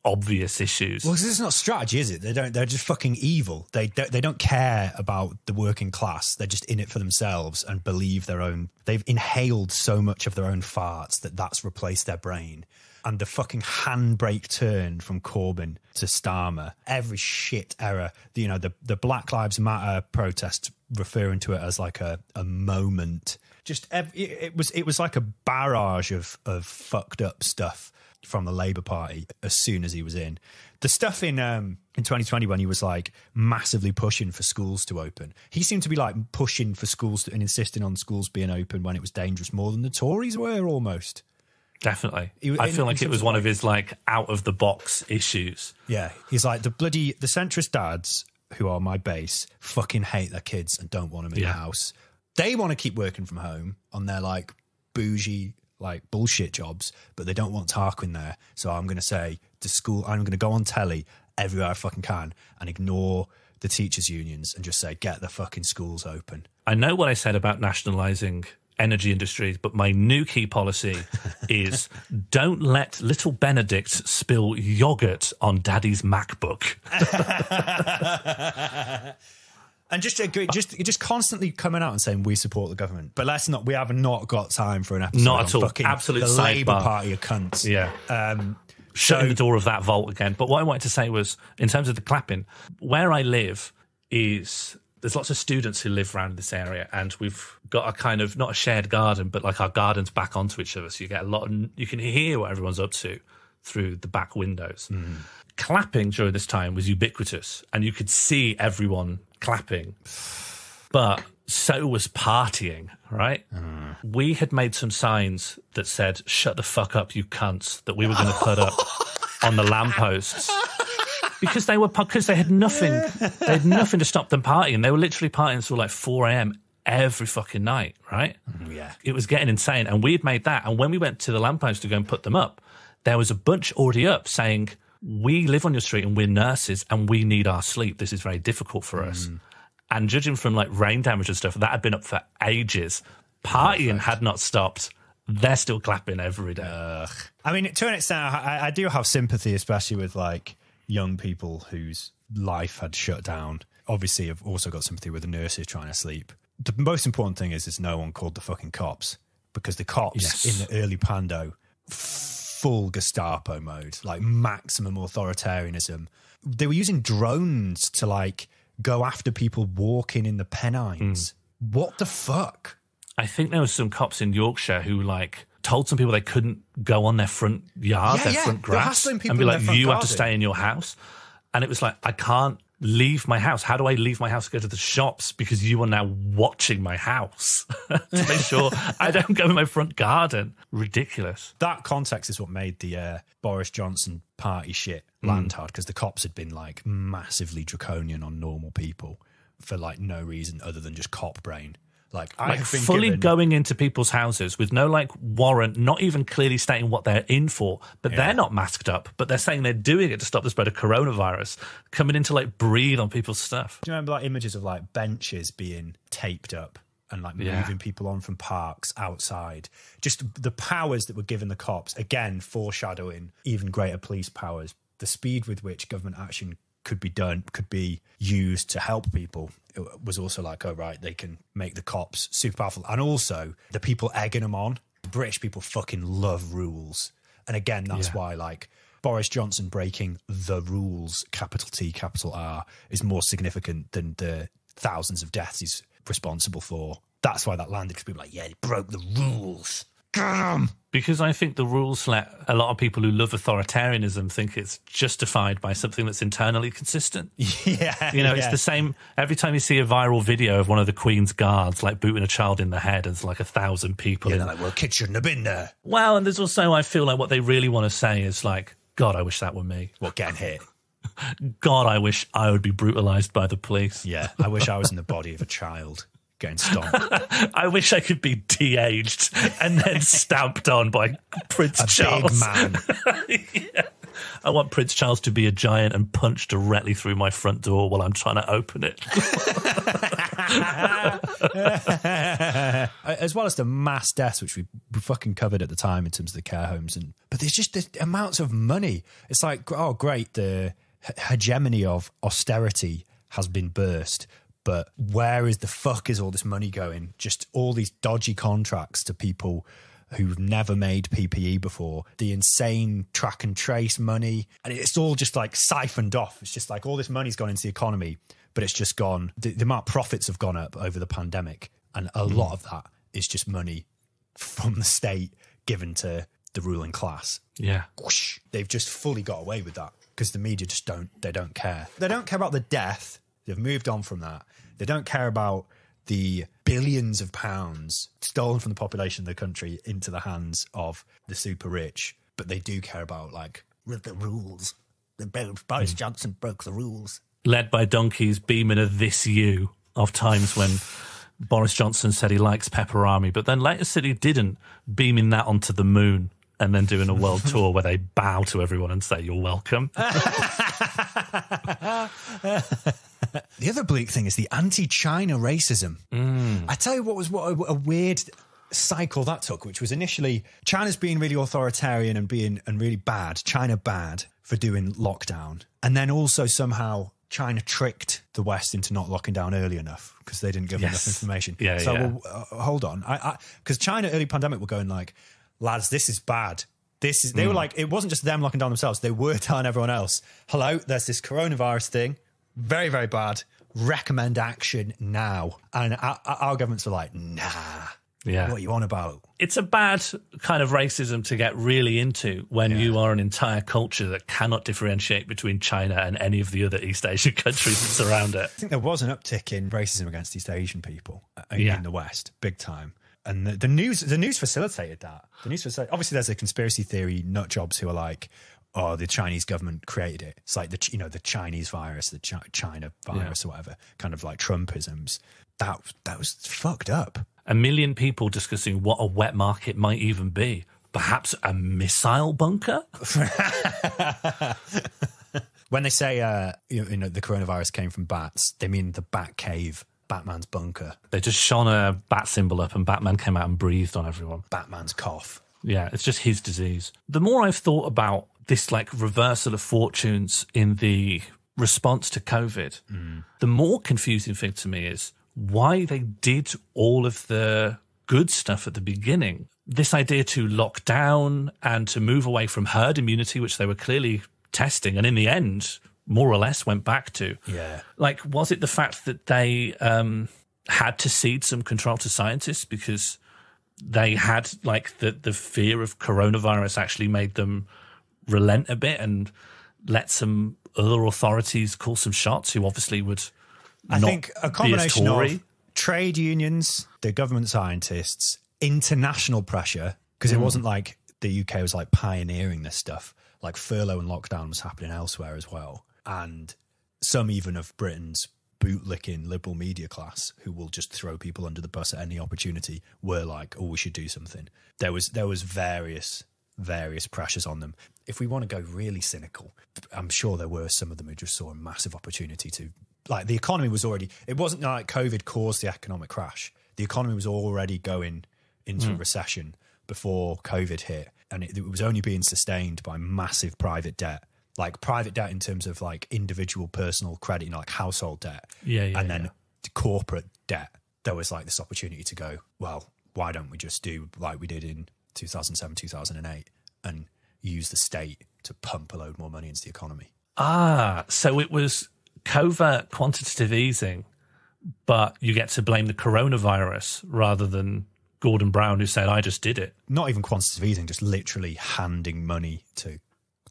obvious issues. Well, this is not strategy, is it? They're just fucking evil. They don't care about the working class. They're just in it for themselves and believe their own. They've inhaled so much of their own farts that's replaced their brain. And the fucking handbrake turn from Corbyn to Starmer, every shit error. The Black Lives Matter protest, referring to it as like a moment. It was like a barrage of fucked up stuff from the Labour Party as soon as he was in. The stuff in 2020 when he was like massively pushing for schools to open. He seemed to be like pushing for schools and insisting on schools being open when it was dangerous more than the Tories were almost. Definitely. I feel like it was one of his like out of the box issues. Yeah. He's like the centrist dads who are my base fucking hate their kids and don't want them in the house. They want to keep working from home on their like bougie like bullshit jobs, but they don't want Tarquin there. So I'm going to say to school, I'm going to go on telly everywhere I fucking can and ignore the teachers' unions and just say, get the fucking schools open. I know what I said about nationalising energy industries, but my new key policy is don't let little Benedict spill yoghurt on Daddy's MacBook. And just constantly coming out and saying we support the government, but we have not got time for an episode. Not at all. Fucking Absolute the Labour sidebar. Party of cunts. Yeah. Shutting the door of that vault again. But what I wanted to say was, in terms of the clapping, where I live there's lots of students who live around this area, and we've got a kind of, not a shared garden, but like our gardens back onto each other. So you get you can hear what everyone's up to through the back windows. Clapping during this time was ubiquitous, and you could see everyone clapping. But so was partying, right? We had made some signs that said, shut the fuck up, you cunts, that we were going to put up on the lampposts. Because they had nothing to stop them partying. They were literally partying till like 4 a.m. every fucking night, right? Yeah. It was getting insane. And we had made that. And when we went to the lamppost to go and put them up, there was a bunch already up saying, we live on your street and we're nurses and we need our sleep. This is very difficult for us. And judging from like rain damage and stuff, that had been up for ages. Partying had not stopped. They're still clapping every day. I mean, to an extent, I do have sympathy, especially with like young people whose life had shut down. Obviously, I've also got sympathy with the nurses trying to sleep. The most important thing is no one called the fucking cops, because the cops in the early Pando, full Gestapo mode, like maximum authoritarianism. They were using drones to like go after people walking in the Pennines. What the fuck? I think there was some cops in Yorkshire who like told some people they couldn't go on their front yard, their front grass, and be like, you have to stay in your house. And it was like, I can't leave my house. How do I leave my house to go to the shops? Because you are now watching my house to make sure I don't go in my front garden. Ridiculous. That context is what made the Boris Johnson party shit land hard, because the cops had been like massively draconian on normal people for like no reason other than just cop brain. Like fully going into people's houses with no like warrant, not even clearly stating what they're in for, but they're not masked up, but they're saying they're doing it to stop the spread of coronavirus, coming in to like breathe on people's stuff. Do you remember like images of like benches being taped up and like moving people on from parks outside? Just the powers that were given the cops, again, foreshadowing even greater police powers, the speed with which government action could be used to help people. It was also like, oh, right, they can make the cops super powerful. And also the people egging them on. British people fucking love rules. And again, that's why like Boris Johnson breaking the rules, capital T, capital R, is more significant than the thousands of deaths he's responsible for. That's why that landed, because people were like, yeah, he broke the rules. Because I think the rules let a lot of people who love authoritarianism think it's justified by something that's internally consistent. Yeah. You know, it's the same. Every time you see a viral video of one of the Queen's guards like booting a child in the head, and it's like 1,000 people. They're like, well, kids shouldn't have been there. Well, and there's also, I feel like what they really want to say is like, God, I wish that were me. What, getting hit? God, I wish I would be brutalised by the police. Yeah, I wish I was in the body of a child getting stomped. I wish I could be de-aged and then stamped on by Prince Charles. Big man. I want Prince Charles to be a giant and punch directly through my front door while I'm trying to open it. As well as the mass deaths, which we fucking covered at the time in terms of the care homes. But there's just the amounts of money. It's like, oh, great, the hegemony of austerity has been burst. But where is the fuck is all this money going? Just all these dodgy contracts to people who've never made PPE before, the insane track and trace money. And it's all just like siphoned off. It's just like all this money's gone into the economy, but it's just gone. The amount of profits have gone up over the pandemic. And a lot of that is just money from the state given to the ruling class. Yeah. Whoosh. They've just fully got away with that because the media just don't care. They don't care about the death. They've moved on from that. They don't care about the billions of pounds stolen from the population of the country into the hands of the super rich. But they do care about, like, the rules. Boris Johnson broke the rules. Led by donkeys beaming a this you of times when Boris Johnson said he likes pepperami, but then later said he didn't, beaming that onto the moon and then doing a world tour where they bow to everyone and say, you're welcome. The other bleak thing is the anti-China racism. I tell you what a weird cycle that took, which was initially China's being really authoritarian and really bad, China bad for doing lockdown. And then also somehow China tricked the West into not locking down early enough because they didn't give enough information. Well, hold on. Because China early pandemic were going like, lads, this is bad. They were like, it wasn't just them locking down themselves. They were telling everyone else, hello, there's this coronavirus thing. Very, very bad. Recommend action now. And our governments were like, nah. Yeah. What are you on about? It's a bad kind of racism to get really into when you are an entire culture that cannot differentiate between China and any of the other East Asian countries that surround it. I think there was an uptick in racism against East Asian people in the West, big time. And the news facilitated that. Obviously, there's a conspiracy theory nut jobs who are like, oh, the Chinese government created it. It's like the Chinese virus, the China virus or whatever, kind of like Trumpisms. That was fucked up. 1 million people discussing what a wet market might even be. Perhaps a missile bunker? When they say the coronavirus came from bats, they mean the bat cave, Batman's bunker. They just shone a bat symbol up and Batman came out and breathed on everyone. Batman's cough. Yeah, it's just his disease. The more I've thought about this like reversal of fortunes in the response to COVID, the more confusing thing to me is why they did all of the good stuff at the beginning. This idea to lock down and to move away from herd immunity, which they were clearly testing, and in the end, more or less went back to. Yeah. Like, was it the fact that they had to cede some control to scientists because they had, like, the fear of coronavirus actually made them relent a bit and let some other authorities call some shots who obviously would I not think a combination be as Tory. of trade unions, the government scientists, international pressure, because it wasn't like the UK was like pioneering this stuff. Like furlough and lockdown was happening elsewhere as well. And some even of Britain's bootlicking liberal media class who will just throw people under the bus at any opportunity were like, oh, we should do something. There was various pressures on them. If we want to go really cynical, I'm sure there were some of them who just saw a massive opportunity to, like, the economy was already, it wasn't like COVID caused the economic crash. The economy was already going into a recession before COVID hit. And it was only being sustained by massive private debt, like private debt in terms of like individual personal credit, like household debt. And then corporate debt. There was like this opportunity to go, well, why don't we just do like we did in 2007, 2008 and use the state to pump a load more money into the economy? So it was covert quantitative easing, but you get to blame the coronavirus rather than Gordon Brown, who said, I just did it. Not even quantitative easing, just literally handing money to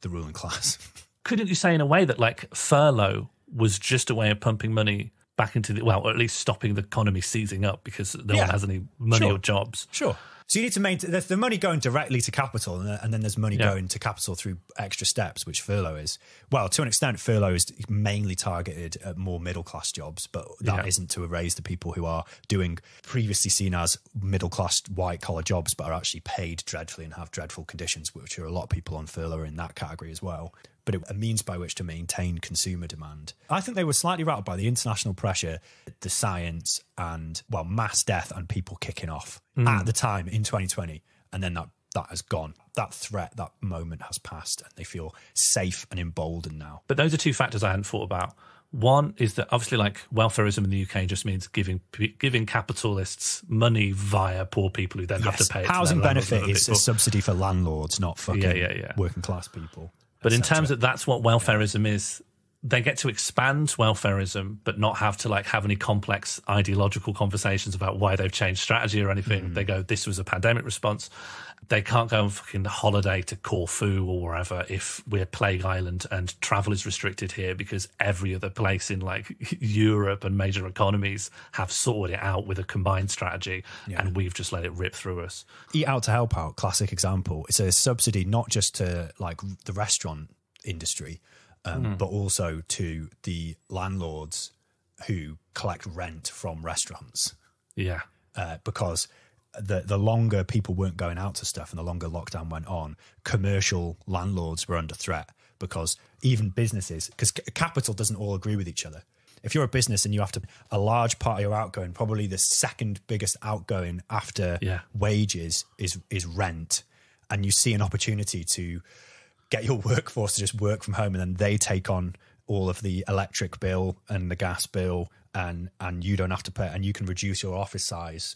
the ruling class. Couldn't you say in a way that like furlough was just a way of pumping money back into the, well, or at least stopping the economy seizing up because no one has any money or jobs? Sure. So you need to maintain, there's the money going directly to capital and then there's money going to capital through extra steps, which furlough is. Well, to an extent, furlough is mainly targeted at more middle-class jobs, but that isn't to erase the people who are doing previously seen as middle-class white-collar jobs but are actually paid dreadfully and have dreadful conditions, which are a lot of people on furlough are in that category as well. But a means by which to maintain consumer demand. I think they were slightly rattled by the international pressure, the science and, well, mass death and people kicking off at the time in 2020. And then that has gone. That threat, that moment has passed and they feel safe and emboldened now. But those are two factors I hadn't thought about. One is that obviously like welfareism in the UK just means giving capitalists money via poor people who then have to pay it. Housing benefit is a subsidy for landlords, not fucking working class people. But in terms of that's what welfareism is, they get to expand welfareism, but not have to like have any complex ideological conversations about why they've changed strategy or anything. They go, this was a pandemic response. They can't go on fucking holiday to Corfu or wherever if we're Plague Island and travel is restricted here because every other place in like Europe and major economies have sorted it out with a combined strategy and we've just let it rip through us. Eat Out to Help Out, classic example. It's a subsidy not just to like the restaurant industry, but also to the landlords who collect rent from restaurants. Yeah. Because the longer people weren't going out to stuff and the longer lockdown went on, commercial landlords were under threat because even businesses, because capital doesn't all agree with each other. if you're a business and you have to, a large part of your outgoing, probably the second biggest outgoing after wages is rent. And you see an opportunity to get your workforce to just work from home, and then they take on all of the electric bill and the gas bill, and you don't have to pay, and you can reduce your office size.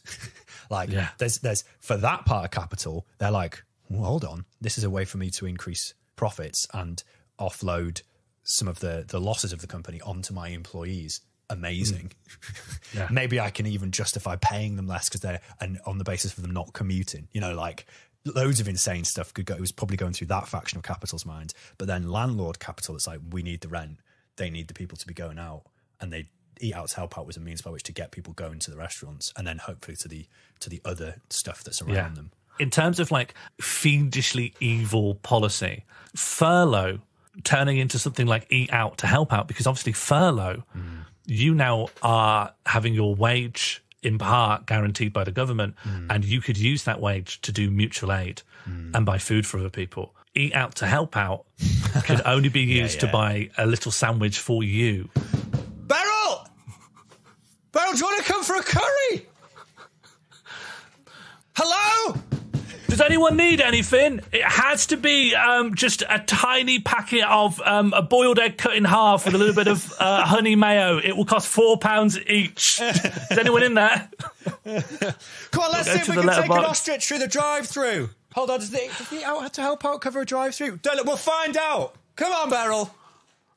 There's for that part of capital, they're like, well, hold on, this is a way for me to increase profits and offload some of the losses of the company onto my employees. Amazing. Maybe I can even justify paying them less because and on the basis of them not commuting. Loads of insane stuff it was probably going through that faction of capital's mind. But then landlord capital, it's like, we need the rent, they need the people to be going out, and they eat out to help out was a means by which to get people going to the restaurants, and then hopefully to the other stuff that's around them. In terms of like fiendishly evil policy, furlough turning into something like eat out to help out, because obviously furlough, you now are having your wage in part guaranteed by the government, and you could use that wage to do mutual aid and buy food for other people. Eat out to help out can only be used to buy a little sandwich for you. Beryl, do you want to come for a curry? Hello? Does anyone need anything? It has to be just a tiny packet of a boiled egg cut in half with a little bit of honey mayo. It will cost £4 each. Is anyone in there? Come on, let's see if we can take an ostrich through the drive-through. Hold on, does the Eat Out to help out cover a drive-through? We'll find out. Come on, Beryl.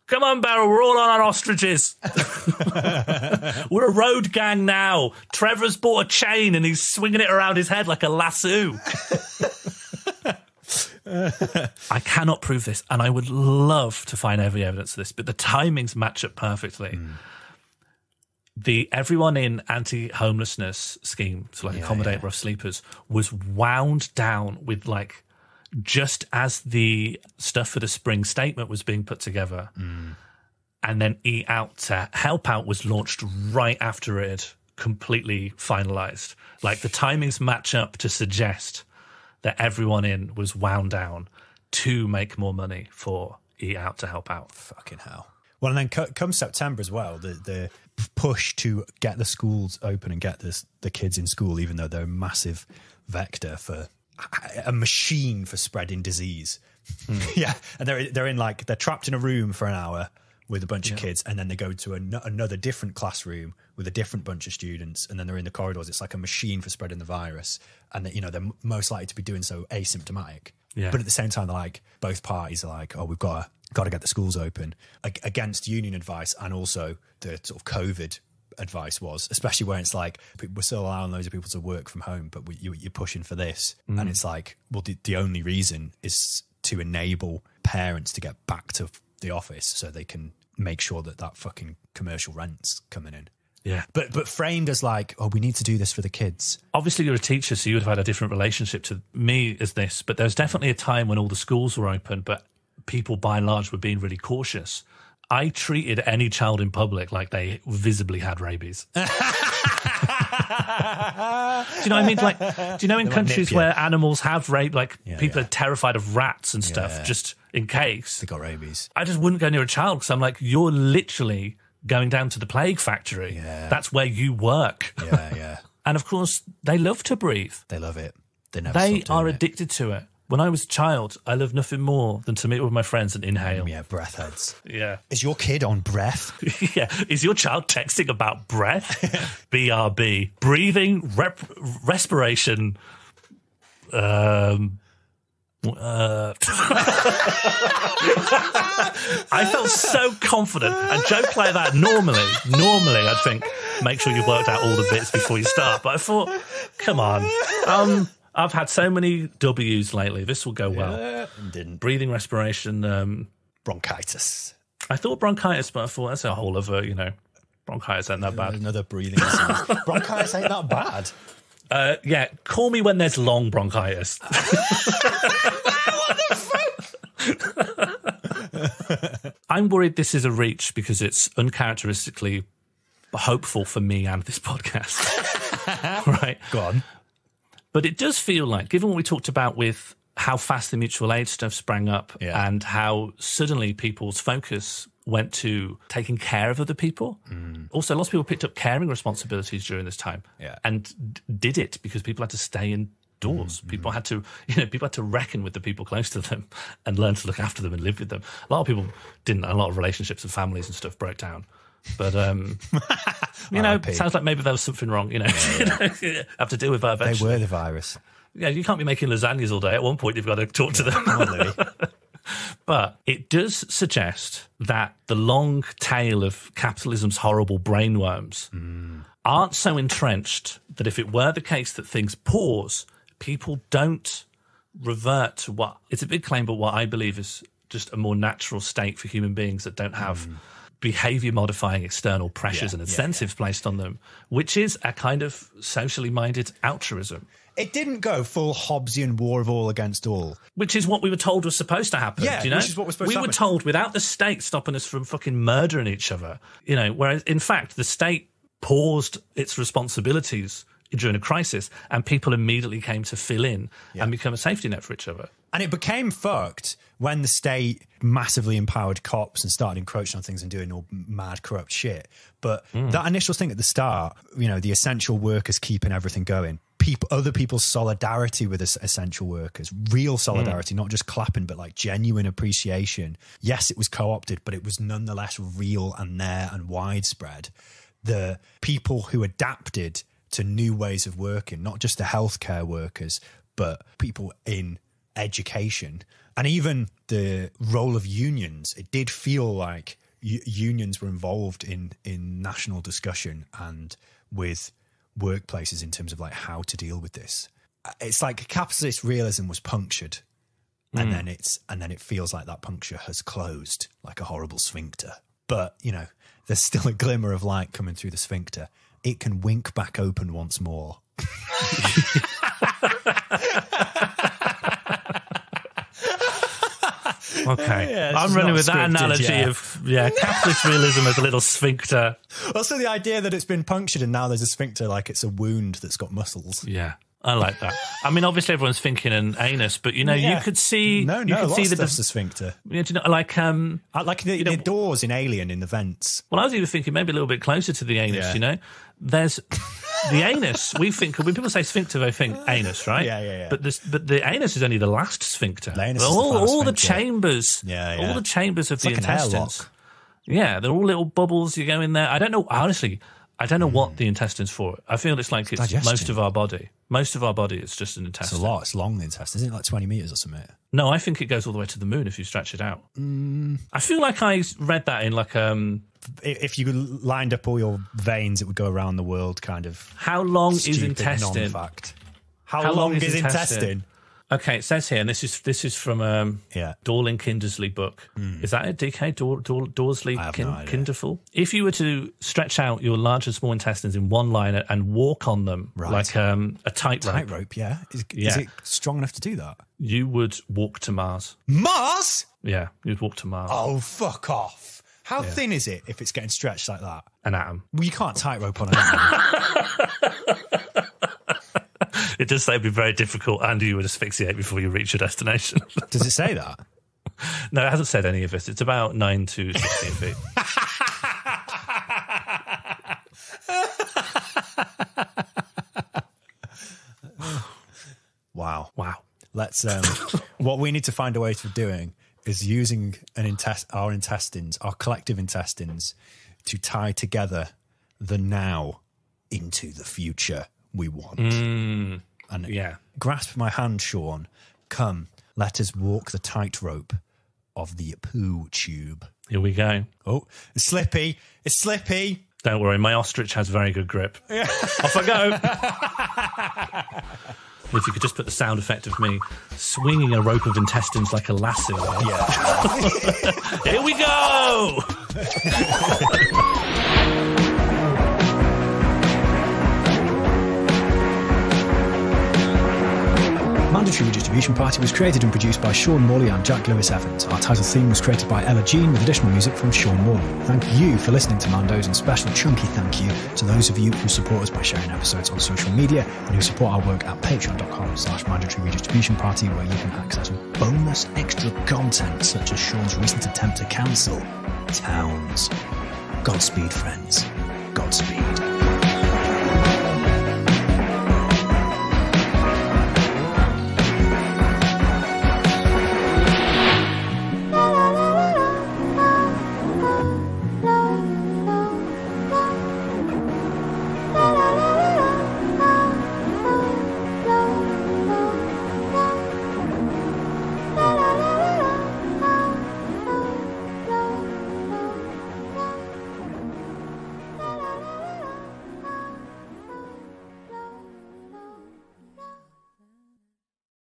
Come on, Beryl, we're all on our ostriches. We're a road gang now. Trevor's bought a chain and he's swinging it around his head like a lasso. I cannot prove this, and I would love to find every evidence of this, but the timings match up perfectly. The Everyone In anti-homelessness scheme to accommodate rough sleepers was wound down with just as the stuff for the spring statement was being put together, and then Eat Out to Help Out was launched right after it had completely finalised. The timings match up to suggest that Everyone In was wound down to make more money for Eat Out to Help Out. Fucking hell. Well, and then come September as well, the push to get the schools open and get the kids in school, even though they're a massive vector for a machine for spreading disease. And they're trapped in a room for an hour with a bunch of kids, and then they go to another different classroom with a different bunch of students, and then they're in the corridors. It's like a machine for spreading the virus, and they're most likely to be doing so asymptomatic. But at the same time, both parties are like, oh, we've got to get the schools open, against union advice, and also the sort of COVID advice was, especially where it's like, we're still allowing loads of people to work from home, but you're pushing for this. And it's like, well, the only reason is to enable parents to get back to the office so they can make sure that fucking commercial rent's coming in. But framed as we need to do this for the kids. Obviously you're a teacher, so you would have had a different relationship to me as this, but there's definitely a time when all the schools were open, but people by and large were being really cautious. I treated any child in public like they visibly had rabies. Do you know what I mean? Do you know in countries where animals have rabies, people are terrified of rats and stuff, just in case they got rabies? I just wouldn't go near a child because I'm like, you're literally going down to the plague factory. That's where you work. And of course, they love to breathe. They love it. They are addicted to it. When I was a child, I loved nothing more than to meet with my friends and inhale. Breath heads. Is your kid on breath? Is your child texting about breath? BRB. Breathing, respiration. I felt so confident. A joke like that, normally I'd think, make sure you've worked out all the bits before you start. But I thought, come on. I've had so many W's lately. This will go well. Didn't. Breathing, respiration. Bronchitis. I thought bronchitis, but I thought that's a whole other, bronchitis ain't that bad. Another breathing disease. Bronchitis ain't that bad. Call me when there's long bronchitis. What the fuck? I'm worried this is a reach because it's uncharacteristically hopeful for me and this podcast. Right? Go on. But it does feel like, given what we talked about with how fast the mutual aid stuff sprang up and how suddenly people's focus went to taking care of other people. Also, lots of people picked up caring responsibilities during this time and did it because people had to stay indoors. People had to, people had to reckon with the people close to them and learn to look after them and live with them. A lot of people didn't. A lot of relationships and families and stuff broke down. But, it sounds like maybe there was something wrong, have to deal with that eventually. They were the virus. Yeah, you can't be making lasagnas all day. At one point, you've got to talk to them. But it does suggest that the long tail of capitalism's horrible brainworms aren't so entrenched that if it were the case that things pause, people don't revert to what... It's a big claim, but what I believe is just a more natural state for human beings that don't have... behaviour-modifying external pressures and incentives placed on them, which is a kind of socially minded altruism. It didn't go full Hobbesian war of all against all. Which is what we were told was supposed to happen. Yeah, do you know? which is what was supposed to happen. We were told without the state stopping us from fucking murdering each other, whereas in fact the state paused its responsibilities during a crisis and people immediately came to fill in and become a safety net for each other. And it became fucked when the state massively empowered cops and started encroaching on things and doing all mad, corrupt shit. But that initial thing at the start, the essential workers keeping everything going, other people's solidarity with essential workers, real solidarity, not just clapping, but like genuine appreciation. Yes, it was co-opted, but it was nonetheless real and there and widespread. The people who adapted to new ways of working, not just the healthcare workers, but people in education and even the role of unions. It did feel like unions were involved in national discussion and with workplaces in terms of like how to deal with this. It's like capitalist realism was punctured and then it feels like that puncture has closed like a horrible sphincter. But, there's still a glimmer of light coming through the sphincter. It can wink back open once more. Okay, I'm running with that analogy of capitalist realism as a little sphincter. Also, the idea that it's been punctured and now there's a sphincter, like it's a wound that's got muscles. Yeah, I like that. I mean, obviously everyone's thinking an anus, but you could see you could see the sphincter. Like the doors in Alien in the vents. Well, I was even thinking maybe a little bit closer to the anus. There's the anus. We think when people say sphincter, they think anus, right? Yeah. But the anus is only the last sphincter. The anus all the chambers, all the chambers of it's the like intestines. Yeah, they're all little bubbles. You go in there. I don't know. Honestly, I don't know what the intestine's for. I feel it's like it's digestion. most of our body. Most of our body is just an intestine. It's a lot. It's long, the intestine. Isn't it like 20 metres or something? No, I think it goes all the way to the moon if you stretch it out. I feel like I read that in like... if you lined up all your veins, it would go around the world kind of... How long is intestine? Non-fact. How long is intestine? Okay, it says here, and this is from Dorling Kindersley book. Is that it? DK Dorsley Kinderful? If you were to stretch out your large and small intestines in one line and walk on them like a tightrope. Tightrope, yeah. Is it strong enough to do that? You would walk to Mars. Mars? Yeah, you'd walk to Mars. Oh, fuck off. How thin is it if it's getting stretched like that? An atom. Well, you can't tightrope on an atom. It does say it'd be very difficult and you would asphyxiate before you reach your destination. Does it say that? No, it hasn't said any of this. It's about 9 to 16 feet. Wow. Let's. What we need to find a way to doing is using our intestines, our collective intestines, to tie together the now into the future we want. And grasp my hand, Sean. Come, let us walk the tightrope of the poo tube. Here we go. Oh, it's slippy. It's slippy. Don't worry, my ostrich has very good grip. Off I go. If you could just put the sound effect of me swinging a rope of intestines like a lasso. Yeah. Here we go! Mandy Mandatory Redistribution Party was created and produced by Sean Morley and Jack Lewis Evans. Our title theme was created by Ella Jean with additional music from Sean Morley. Thank you for listening to Mandos, and special chunky thank you to those of you who support us by sharing episodes on social media and who support our work at patreon.com/Mandatory Redistribution Party, where you can access bonus extra content such as Sean's recent attempt to cancel Towns. Godspeed, friends. Godspeed.